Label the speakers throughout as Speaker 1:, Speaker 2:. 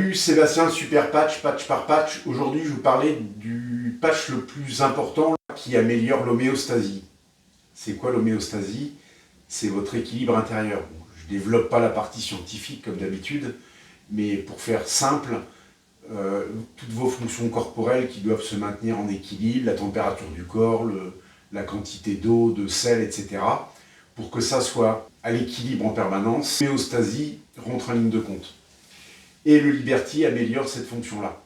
Speaker 1: Salut, Sébastien, super patch, patch par patch. Aujourd'hui, je vais vous parler du patch le plus important qui améliore l'homéostasie. C'est quoi l'homéostasie? C'est votre équilibre intérieur. Bon, je ne développe pas la partie scientifique comme d'habitude, mais pour faire simple, toutes vos fonctions corporelles qui doivent se maintenir en équilibre, la température du corps, la quantité d'eau, de sel, etc. Pour que ça soit à l'équilibre en permanence, l'homéostasie rentre en ligne de compte. Et le Liberty améliore cette fonction-là.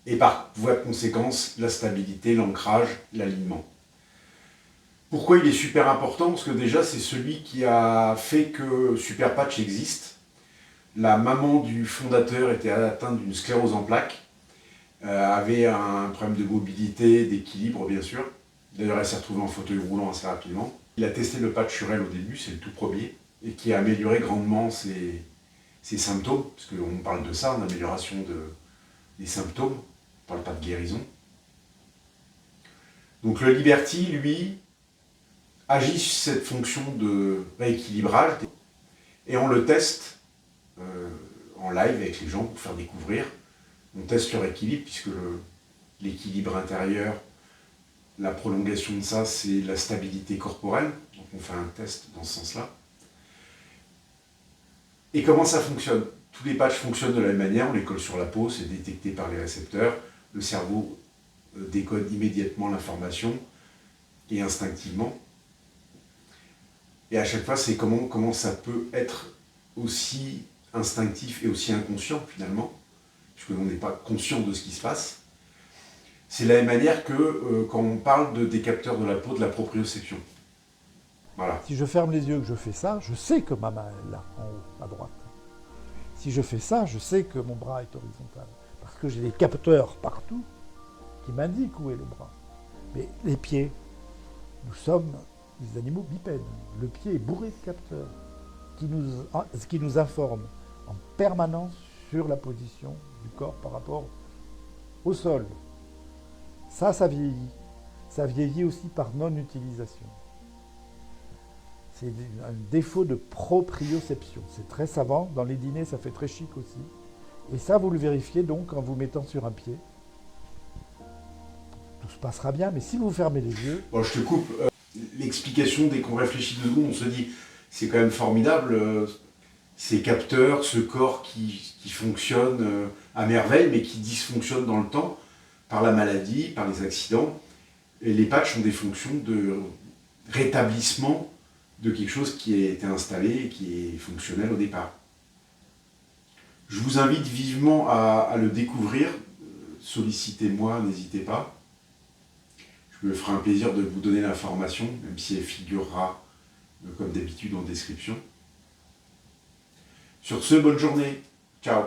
Speaker 1: Et par voie de conséquence, la stabilité, l'ancrage, l'alignement. Pourquoi il est super important? Parce que déjà, c'est celui qui a fait que Super Patch existe. La maman du fondateur était atteinte d'une sclérose en plaques, avait un problème de mobilité, d'équilibre bien sûr. D'ailleurs, elle s'est retrouvée en fauteuil roulant assez rapidement. Il a testé le patch sur elle au début, c'est le tout premier, et qui a amélioré grandement ses symptômes, parce qu'on parle de ça, d'amélioration des symptômes, on ne parle pas de guérison. Donc le Liberty, lui, agit sur cette fonction de rééquilibrage, et on le teste en live avec les gens pour faire découvrir. On teste leur équilibre, puisque l'équilibre intérieur, la prolongation de ça, c'est la stabilité corporelle. Donc on fait un test dans ce sens-là. Et comment ça fonctionne? Tous les patchs fonctionnent de la même manière, on les colle sur la peau, c'est détecté par les récepteurs, le cerveau décode immédiatement l'information, et instinctivement. Et à chaque fois, c'est comment ça peut être aussi instinctif et aussi inconscient finalement, puisque l'on n'est pas conscient de ce qui se passe. C'est de la même manière que quand on parle des capteurs de la peau, de la proprioception. Voilà.
Speaker 2: Si je ferme les yeux et que je fais ça, je sais que ma main est là, en haut, à droite. Si je fais ça, je sais que mon bras est horizontal. Parce que j'ai des capteurs partout qui m'indiquent où est le bras. Mais les pieds, nous sommes des animaux bipèdes. Le pied est bourré de capteurs qui nous informent en permanence sur la position du corps par rapport au sol. Ça vieillit. Ça vieillit aussi par non-utilisation. C'est un défaut de proprioception. C'est très savant. Dans les dîners, ça fait très chic aussi. Et ça, vous le vérifiez donc en vous mettant sur un pied. Tout se passera bien, mais si vous fermez les yeux...
Speaker 1: Bon, je te coupe. L'explication, dès qu'on réfléchit 2 secondes, on se dit, c'est quand même formidable, ces capteurs, ce corps qui fonctionne à merveille, mais qui dysfonctionne dans le temps, par la maladie, par les accidents. Et les patchs ont des fonctions de rétablissement de quelque chose qui a été installé et qui est fonctionnel au départ. Je vous invite vivement à le découvrir. Sollicitez-moi, n'hésitez pas. Je me ferai un plaisir de vous donner l'information, même si elle figurera, comme d'habitude, en description. Sur ce, bonne journée. Ciao.